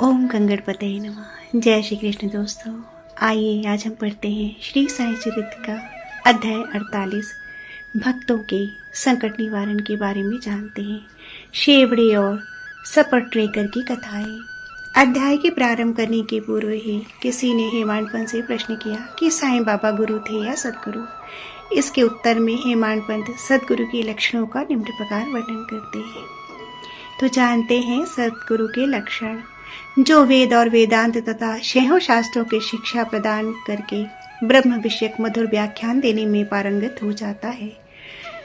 ओम गंगणपते नमः। जय श्री कृष्ण दोस्तों, आइए आज हम पढ़ते हैं श्री साई चरित्र का अध्याय 48 भक्तों के संकट निवारण के बारे में जानते हैं। शेवड़े और सपटरेकर की कथाएं। अध्याय के प्रारंभ करने के पूर्व ही किसी ने हेमाडपंत से प्रश्न किया कि साईं बाबा गुरु थे या सदगुरु। इसके उत्तर में हेमाडपंत सदगुरु के लक्षणों का निम्न प्रकार वर्णन करते हैं। तो जानते हैं सदगुरु के लक्षण। जो वेद और वेदांत तथा छहों शास्त्रों की शिक्षा प्रदान करके ब्रह्म विषयक मधुर व्याख्यान देने में पारंगत हो जाता है।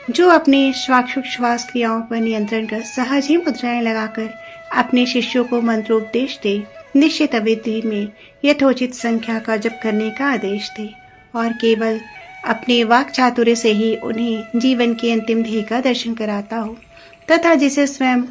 जो अपने श्वास क्रियाओं पर नियंत्रण कर सहज ही मुद्राएं लगाकर अपने शिष्यों को मंत्रोपदेश दे, निश्चित अवधि में यथोचित संख्या का जप करने का आदेश दे और केवल अपने वाक चातुर्य से ही उन्हें जीवन के अंतिम ध्येय का दर्शन कराता हो तथा जिसे स्वयं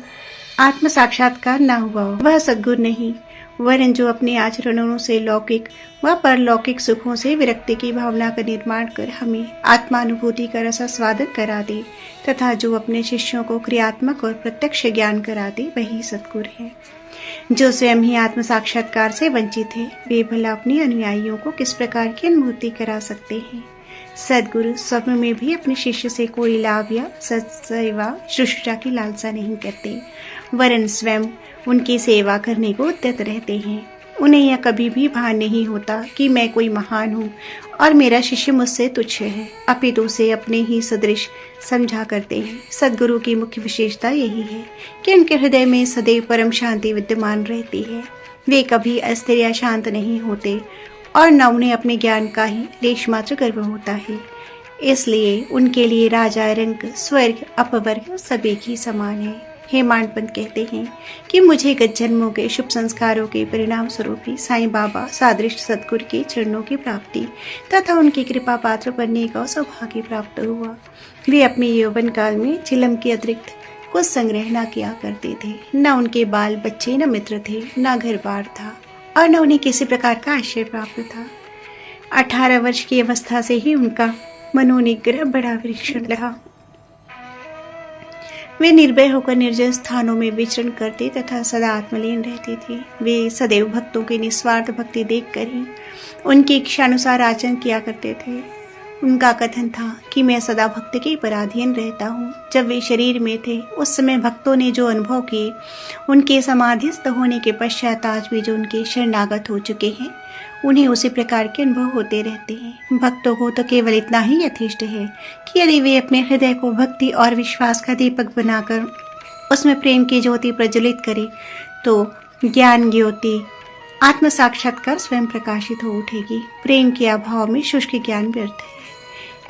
आत्म साक्षात्कार न हुआ हो, वह सद्गुरु नहीं, वरन जो अपने आचरणों से लौकिक व परलौकिक सुखों से विरक्ति की भावना का निर्माण कर हमें आत्मानुभूति का रसास्वादन करा दे तथा जो अपने शिष्यों को क्रियात्मक और प्रत्यक्ष ज्ञान करा दे, वही सद्गुरु है। जो स्वयं ही आत्म साक्षात्कार से वंचित है, वे भला अपने अनुयायियों को किस प्रकार की अनुभूति करा सकते हैं। सदगुरु स्वप्न में भी अपने शिष्य से कोई लाभ या सत्सेवा शुश्रूषा की लालसा नहीं करते, वरन स्वयं उनकी सेवा करने को उद्यत रहते हैं। उन्हें यह कभी भी भान नहीं होता कि मैं कोई महान हूँ और मेरा शिष्य मुझसे तुच्छ है, अपितु उसे अपने ही सदृश समझा करते हैं। सदगुरु की मुख्य विशेषता यही है कि उनके हृदय में सदैव परम शांति विद्यमान रहती है। वे कभी अस्थिर या शांत नहीं होते और न उन्हें अपने ज्ञान का ही लेश मात्र गर्व होता है। इसलिए उनके लिए राजा रंक स्वर्ग अपवर्ग सब एक ही समान है। हेमाडपंत कहते हैं कि मुझे गत जन्मों के शुभ संस्कारों के परिणाम स्वरूप ही साईं बाबा सादृश सदगुरु के चरणों की प्राप्ति तथा उनकी कृपा पात्र बनने का सौभाग्य प्राप्त हुआ। वे अपने यौवन काल में चिलम के अतिरिक्त कुछ संग्रह न किया करते थे। न उनके बाल बच्चे न मित्र थे, न घर बार था और न उन्हें किसी प्रकार का आश्रय प्राप्त था। 18 वर्ष की अवस्था से ही उनका मनोनिग्रह बड़ा विलक्षण रहा। वे निर्भय होकर निर्जन स्थानों में विचरण करते तथा सदा आत्मलीन रहते थे। वे सदैव भक्तों की निस्वार्थ भक्ति देखकर ही उनकी इच्छानुसार आचरण किया करते थे। उनका कथन था कि मैं सदा भक्त के पराधीन रहता हूँ। जब वे शरीर में थे उस समय भक्तों ने जो अनुभव किए, उनके समाधिस्थ होने के पश्चात आज भी जो उनके शरणागत हो चुके हैं, उन्हें उसी प्रकार के अनुभव होते रहते हैं। भक्तों को तो केवल इतना ही यथेष्ट है कि यदि वे अपने हृदय को भक्ति और विश्वास का दीपक बनाकर उसमें प्रेम की ज्योति प्रज्वलित करें तो ज्ञान ज्योति आत्म साक्षात्कार स्वयं प्रकाशित हो उठेगी। प्रेम के अभाव में शुष्क ज्ञान व्यर्थ है।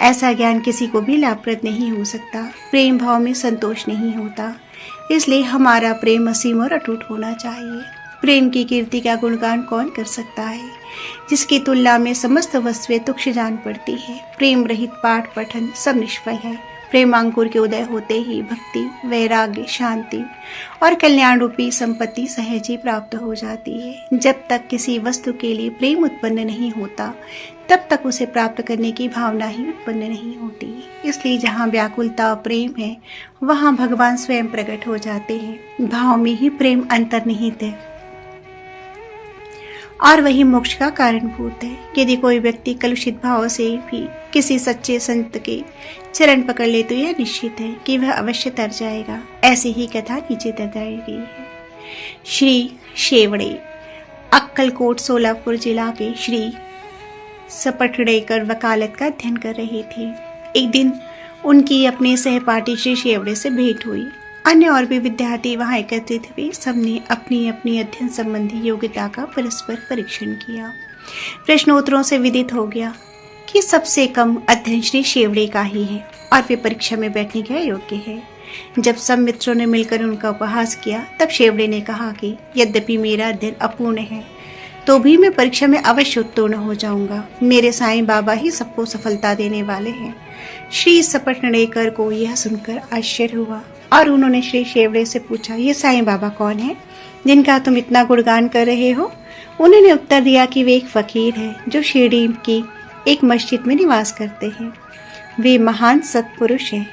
ऐसा ज्ञान किसी को भी लाभप्रद नहीं हो सकता। प्रेम भाव में संतोष नहीं होता। इसलिए हमारा प्रेम असीम और अटूट होना चाहिए। प्रेम की कीर्ति का गुणगान कौन कर सकता है, जिसकी तुलना में समस्त वस्तुएं तुच्छ जान पड़ती है। प्रेम रहित पाठ पठन सब निष्फल है। प्रेमांकुर के उदय होते ही भक्ति, वैराग्य, शांति और कल्याण रूपी संपत्ति सहज ही प्राप्त हो जाती है। जब तक किसी वस्तु के लिए प्रेम उत्पन्न नहीं होता, तब तक उसे प्राप्त करने की भावना ही उत्पन्न नहीं होती। इसलिए जहाँ व्याकुलता प्रेम है, वहाँ भगवान स्वयं प्रकट हो जाते हैं। भाव में ही प्रेम अंतर्निहित है और वही मोक्ष का कारणभूत है। यदि कोई व्यक्ति कलुषित भाव से भी किसी सच्चे संत के चरण पकड़ ले तो यह निश्चित है कि वह अवश्य तर जाएगा। ऐसी ही कथा नीचे दर्शाई गई है। श्री शेवड़े अक्कलकोट सोलापुर जिला के श्री सपटरेकर वकालत का अध्ययन कर रहे थे। एक दिन उनकी अपने सहपाठी श्री शेवड़े से भेंट हुई। अन्य और भी विद्यार्थी वहां एकत्रित हुए। सबने अपनी अपनी अध्ययन संबंधी योग्यता का परस्पर परीक्षण किया। प्रश्नोत्तरों से विदित हो गया कि सबसे कम अध्ययन श्री शेवड़े का ही है और वे परीक्षा में बैठने के योग्य है। जब सब मित्रों ने मिलकर उनका उपहास किया, तब शेवड़े ने कहा कि यद्यपि मेरा अध्ययन अपूर्ण है तो भी मैं परीक्षा में अवश्य उत्तीर्ण हो जाऊंगा। मेरे साईं बाबा ही सबको सफलता देने वाले हैं। श्री सपटरेकर को यह सुनकर आश्चर्य हुआ और उन्होंने श्री शेवड़े से पूछा, ये साईं बाबा कौन है जिनका तुम इतना गुणगान कर रहे हो? उन्होंने उत्तर दिया कि वे एक फकीर है जो शिरडी की एक मस्जिद में निवास करते हैं। वे महान सत्पुरुष हैं।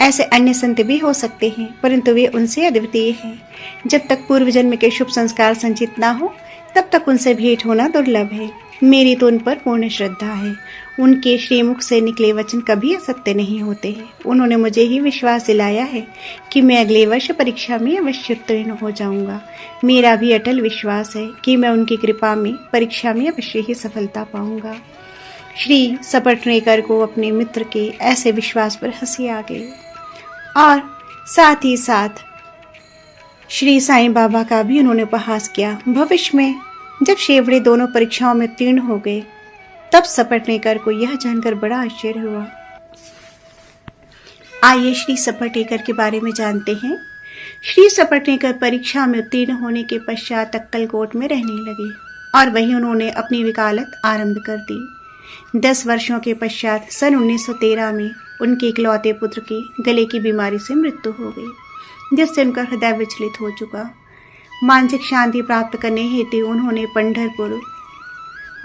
ऐसे अन्य संत भी हो सकते हैं, परंतु वे उनसे अद्वितीय हैं। जब तक पूर्व जन्म के शुभ संस्कार संचित ना हो तब तक उनसे भेंट होना दुर्लभ है। मेरी तो उन पर पूर्ण श्रद्धा है। उनके श्रीमुख से निकले वचन कभी असत्य नहीं होते हैं। उन्होंने मुझे ही विश्वास दिलाया है कि मैं अगले वर्ष परीक्षा में अवश्य उत्तीर्ण हो जाऊंगा। मेरा भी अटल विश्वास है कि मैं उनकी कृपा में परीक्षा में अवश्य ही सफलता पाऊंगा। श्री सपटनेकर को अपने मित्र के ऐसे विश्वास पर हंसी आ गई और साथ ही साथ श्री साईं बाबा का भी उन्होंने उपहास किया। भविष्य में जब शेवड़े दोनों परीक्षाओं में उत्तीर्ण हो गए तब सपटनेकर को यह जानकर बड़ा आश्चर्य हुआ। आइए श्री सपटनेकर के बारे में जानते हैं। श्री सपटनेकर परीक्षा में उत्तीर्ण होने के पश्चात अक्कलकोट में रहने लगे और वहीं उन्होंने अपनी वकालत आरंभ कर दी। 10 वर्षों के पश्चात सन 1913 में उनके इकलौते पुत्र की गले की बीमारी से मृत्यु हो गई, जिससे उनका हृदय विचलित हो चुका। मानसिक शांति प्राप्त करने हेतु उन्होंने पंढरपुर,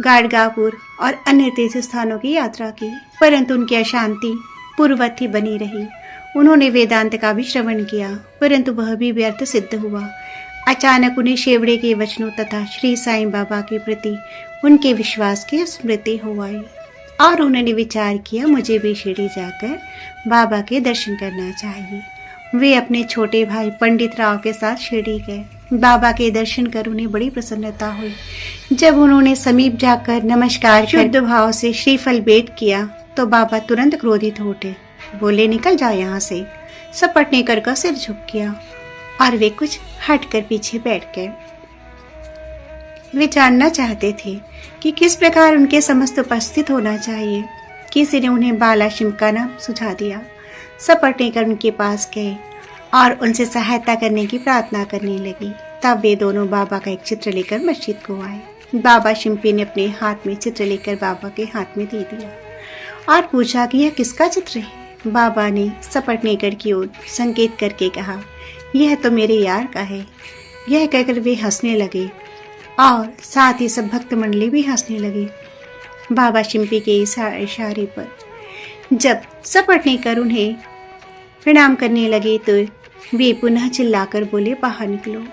गाड़गापुर और अन्य तीर्थ स्थानों की यात्रा की, परंतु उनकी अशांति पूर्ववत ही बनी रही। उन्होंने वेदांत का भी श्रवण किया, परंतु वह भी व्यर्थ सिद्ध हुआ। अचानक उन्हें शेवड़े के वचनों तथा श्री साईं बाबा के प्रति उनके विश्वास की स्मृति हो आई और उन्होंने विचार किया, मुझे भी शिरडी जाकर बाबा के दर्शन करना चाहिए। वे अपने छोटे भाई पंडित राव के साथ शिरडी गए। बाबा के दर्शन कर उन्हें बड़ी प्रसन्नता हुई। जब उन्होंने समीप जाकर नमस्कार शुद्ध भाव से श्रीफल भेंट किया तो बाबा तुरंत क्रोधित हो उठे, बोले, निकल जाओ यहाँ से। सपटनेकर का सिर झुक गया और वे कुछ हटकर पीछे बैठ गए। वे जानना चाहते थे कि किस प्रकार उनके समस्त उपस्थित होना चाहिए। किसी ने उन्हें बालाशिम का नाम सुझा दिया। सपटनेकर उनके पास गए और उनसे सहायता करने की प्रार्थना करने लगी। तब वे दोनों बाबा का एक चित्र लेकर मस्जिद को आए। बाबा शिम्पी ने अपने हाथ में चित्र लेकर बाबा के हाथ में दे दिया और पूछा कि यह किसका चित्र है। बाबा ने सपटनेकर की ओर संकेत करके कहा, यह तो मेरे यार का है। यह कहकर वे हंसने लगे और साथ ही सब भक्त मंडली भी हंसने लगी बाबा शिम्पी के इशारे पर। जब सपटनेकर उन्हें प्रणाम करने लगे तो वे पुनः चिल्लाकर बोले, बाहर निकलो।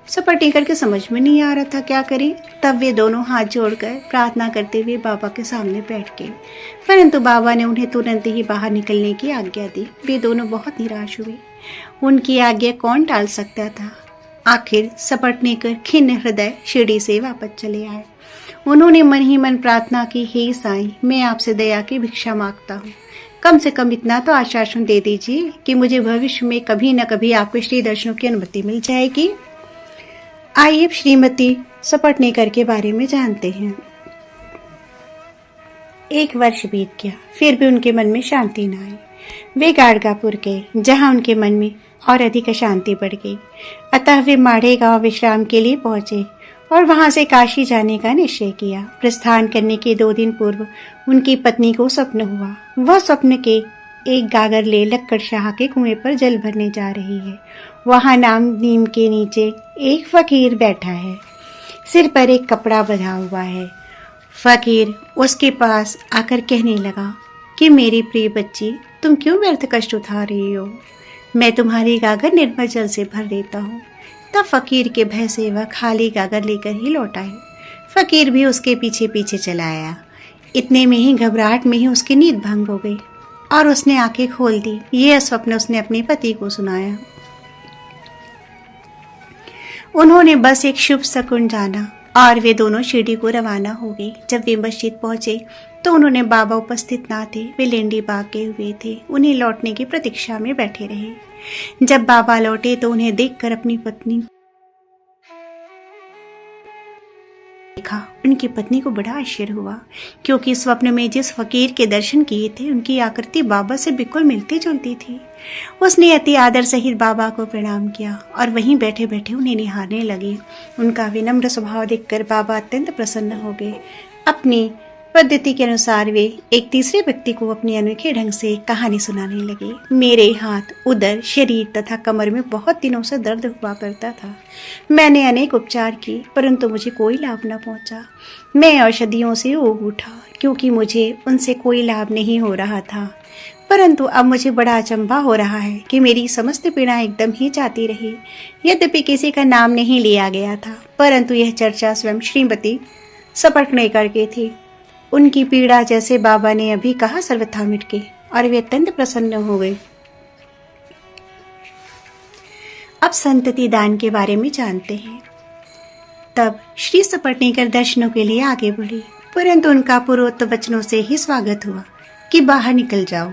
सपटनेकर के समझ में नहीं आ रहा था क्या करें। तब वे दोनों हाथ जोड़कर प्रार्थना करते हुए बाबा के सामने बैठ गए, परंतु बाबा ने उन्हें तुरंत ही बाहर निकलने की आज्ञा दी। वे दोनों बहुत निराश हुए। उनकी आज्ञा कौन टाल सकता था। आखिर सपटनेकर खिन्न हृदय शिरडी से वापस चले आए। उन्होंने मन ही मन प्रार्थना की, हे साईं, मैं आपसे दया की भिक्षा मांगता हूँ। कम से कम इतना तो आश्वासन दे दीजिए कि मुझे भविष्य में कभी न कभी आपके श्री दर्शनों की अनुमति मिल जाएगी। आइए श्रीमती सपटनेकर के बारे में जानते हैं। 1 वर्ष बीत गया, फिर भी उनके मन में शांति न आई। वे गाड़गापुर गए, जहां उनके मन में और अधिक अशांति बढ़ गई। अतः वे माढ़े गांव विश्राम के लिए पहुंचे और वहां से काशी जाने का निश्चय किया। प्रस्थान करने के 2 दिन पूर्व उनकी पत्नी को स्वप्न हुआ। वह स्वप्न के एक गागर ले लक्कड़ शाह के कुएं पर जल भरने जा रही है। वहां नीम के नीचे एक फकीर बैठा है, सिर पर एक कपड़ा बंधा हुआ है। फकीर उसके पास आकर कहने लगा कि मेरी प्रिय बच्ची, तुम क्यों व्यर्थ कष्ट उठा रही हो? मैं तुम्हारी गागर निर्मल जल से भर देता हूँ। तब फकीर के भय से वह खाली गागर लेकर ही लौट आए। फकीर भी उसके पीछे पीछे चला आया। इतने में ही घबराहट में ही उसकी नींद भंग हो गई और उसने आंखें खोल दी। यह स्वप्न उसने अपने पति को सुनाया। उन्होंने बस एक शुभ शकुन जाना और वे दोनों शिरडी को रवाना हो गए। जब वे मस्जिद पहुंचे तो उन्होंने बाबा उपस्थित ना थे, वे लेंडी बाग के हुए थे। उन्हें लौटने की प्रतीक्षा में बैठे रहे। जब बाबा लौटे तो उन्हें देखकर अपनी पत्नी देखा। उनकी पत्नी को बड़ा आश्चर्य हुआ, क्योंकि स्वप्न में जिस फकीर के दर्शन किए थे उनकी आकृति बाबा से बिल्कुल मिलती जुलती थी। उसने अति आदर सहित बाबा को प्रणाम किया और वहीं बैठे बैठे उन्हें निहारने लगी। उनका विनम्र स्वभाव देखकर बाबा अत्यंत प्रसन्न हो गए। अपनी पद्धति के अनुसार वे एक तीसरे व्यक्ति को अपने अनोखे ढंग से कहानी सुनाने लगे। मेरे हाथ, उदर, शरीर तथा कमर में बहुत दिनों से दर्द हुआ करता था। मैंने अनेक उपचार किए, परंतु मुझे कोई लाभ न पहुंचा। मैं औषधियों से ऊब उठा, क्योंकि मुझे उनसे कोई लाभ नहीं हो रहा था। परंतु अब मुझे बड़ा अचंभा हो रहा है कि मेरी समस्त पीड़ा एकदम ही जाती रही। यद्यपि किसी का नाम नहीं लिया गया था, परंतु यह चर्चा स्वयं श्रीमती सपटनेकर की थी। उनकी पीड़ा जैसे बाबा ने अभी कहा सर्वथा मिट गई और वे अत्यंत प्रसन्न हो गए। अब संतति दान के बारे में जानते हैं। तब श्री सपटनेकर दर्शनों के लिए आगे बढ़ी, परंतु उनका पूर्वोक्त वचनों से ही स्वागत हुआ कि बाहर निकल जाओ।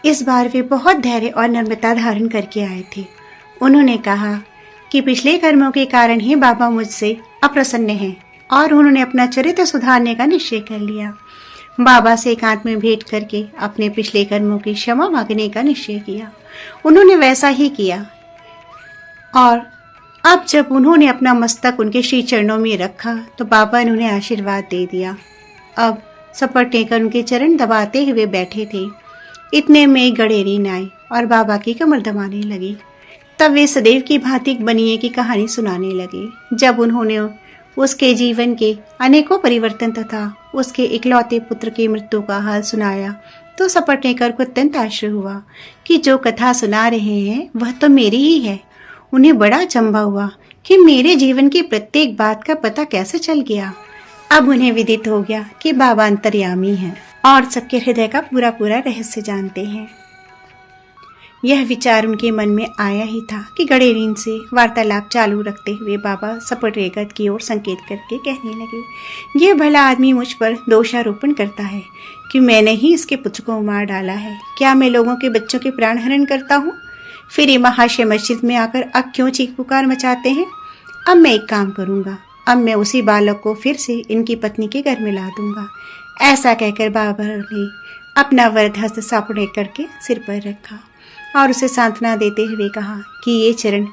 इस बार वे बहुत धैर्य और नम्रता धारण करके आए थे। उन्होंने कहा कि पिछले कर्मों के कारण ही बाबा मुझसे अप्रसन्न हैं और उन्होंने अपना चरित्र सुधारने का निश्चय कर लिया। बाबा से एकांत में भेंट करके अपने पिछले कर्मों की क्षमा मांगने का निश्चय किया। उन्होंने वैसा ही किया और अब जब उन्होंने अपना मस्तक उनके श्री चरणों में रखा तो बाबा ने उन्हें आशीर्वाद दे दिया। अब सपटनेकर उनके चरण दबाते हुए बैठे थे। इतने में गडेरीन आई और बाबा की कमर दबाने लगी। तब वे सदैव की भांति बनिए की कहानी सुनाने लगे। जब उन्होंने उसके जीवन के अनेकों परिवर्तन तथा उसके इकलौते पुत्र की मृत्यु का हाल सुनाया तो सपटनेकर को अत्यंत आश्चर्य हुआ कि जो कथा सुना रहे हैं वह तो मेरी ही है। उन्हें बड़ा अचंभा हुआ कि मेरे जीवन की प्रत्येक बात का पता कैसे चल गया। अब उन्हें विदित हो गया कि बाबा अंतर्यामी हैं और सबके हृदय का पूरा पूरा रहस्य जानते हैं। यह विचार उनके मन में आया ही था कि गडेरीन से वार्तालाप चालू रखते हुए बाबा सपटनेकर की ओर संकेत करके कहने लगे, यह भला आदमी मुझ पर दोषारोपण करता है कि मैंने ही इसके पुत्र को मार डाला है। क्या मैं लोगों के बच्चों के प्राण हरण करता हूँ? फिर ये महाशय मस्जिद में आकर अब क्यों चीख पुकार मचाते हैं? अब मैं एक काम करूंगा, अब मैं उसी बालक को फिर से इनकी पत्नी के घर में ला दूंगा। ऐसा कहकर बाबा ने अपना वरद हस्त सपटनेकर के सिर पर रखा और उसे सांत्वना देते हुए कहा कि ये चरण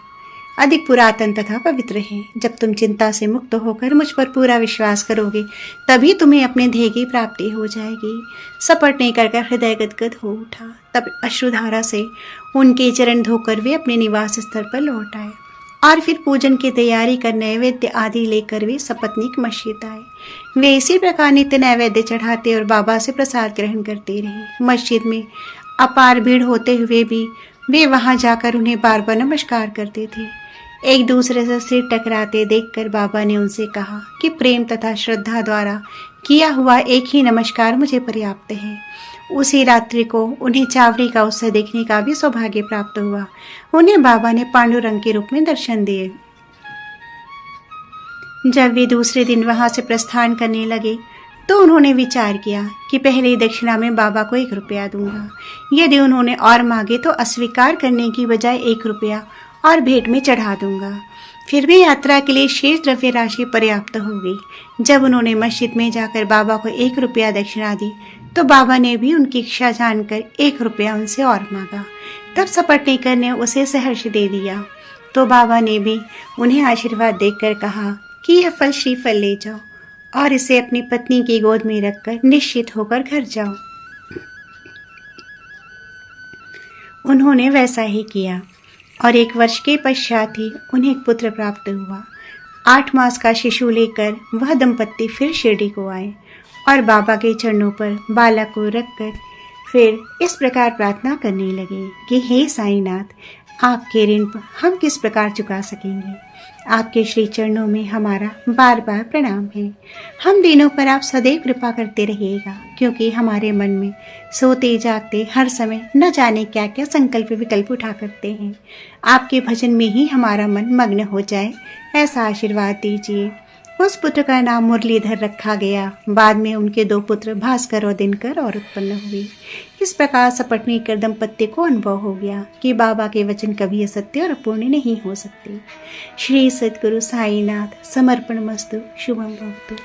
अधिक पुरातन तथा पवित्र है। जब तुम चिंता से मुक्त होकर मुझ पर पूरा विश्वास करोगे तभी तुम्हें अपने ध्येय की प्राप्ति हो जाएगी। सपटनेकर का हृदय गदगद हो उठा। तब अश्रुधारा से उनके चरण धोकर वे अपने निवास स्थल पर लौट आए और फिर पूजन की तैयारी कर नैवेद्य आदि लेकर वे सपत्नीक मस्जिद आए। वे इसी प्रकार नित्य नैवेद्य चढ़ाते और बाबा से प्रसाद ग्रहण करते रहे। मस्जिद में अपार भीड़ होते हुए भी वे वहां जाकर उन्हें बार बार नमस्कार करते थे। एक दूसरे से सिर टकराते देखकर बाबा ने उनसे कहा कि प्रेम तथा श्रद्धा द्वारा किया हुआ एक ही नमस्कार मुझे पर्याप्त है। उसी रात्रि को उन्हें चावड़ी का उत्सव देखने का भी सौभाग्य प्राप्त हुआ। उन्हें बाबा ने पांडुरंग के रूप में दर्शन दिए। जब वे दूसरे दिन वहां से प्रस्थान करने लगे तो उन्होंने विचार किया कि पहले दक्षिणा में बाबा को 1 रुपया दूंगा। यदि उन्होंने और मांगे तो अस्वीकार करने की बजाय 1 रुपया और भेंट में चढ़ा दूंगा। फिर भी यात्रा के लिए शेष द्रव्य राशि पर्याप्त हो गई। जब उन्होंने मस्जिद में जाकर बाबा को 1 रुपया दक्षिणा दी तो बाबा ने भी उनकी इच्छा जानकर 1 रुपया उनसे और मांगा। तब सपटनेकर ने उसे सहर्ष दे दिया तो बाबा ने भी उन्हें आशीर्वाद देकर कहा कि यह फल श्रीफल ले जाओ और इसे अपनी पत्नी की गोद में रखकर निश्चित होकर घर जाओ। उन्होंने वैसा ही किया और 1 वर्ष के पश्चात ही उन्हें एक पुत्र प्राप्त हुआ। 8 मास का शिशु लेकर वह दंपत्ति फिर शिरडी को आए और बाबा के चरणों पर बालक को रखकर फिर इस प्रकार प्रार्थना करने लगे कि हे साईनाथ, आपके ऋण हम किस प्रकार चुका सकेंगे। आपके श्री चरणों में हमारा बार बार प्रणाम है। हम दिनों पर आप सदैव कृपा करते रहिएगा, क्योंकि हमारे मन में सोते जागते हर समय न जाने क्या क्या संकल्प विकल्प उठा करते हैं। आपके भजन में ही हमारा मन मग्न हो जाए, ऐसा आशीर्वाद दीजिए। उस पुत्र का नाम मुरलीधर रखा गया। बाद में उनके 2 पुत्र भास्कर और दिनकर और उत्पन्न हुए। इस प्रकार सपटनेकर दंपत्ति को अनुभव हो गया कि बाबा के वचन कभी असत्य और अपूर्ण नहीं हो सकते। श्री सद्गुरु साईनाथ समर्पणमस्तु। शुभम भवतु।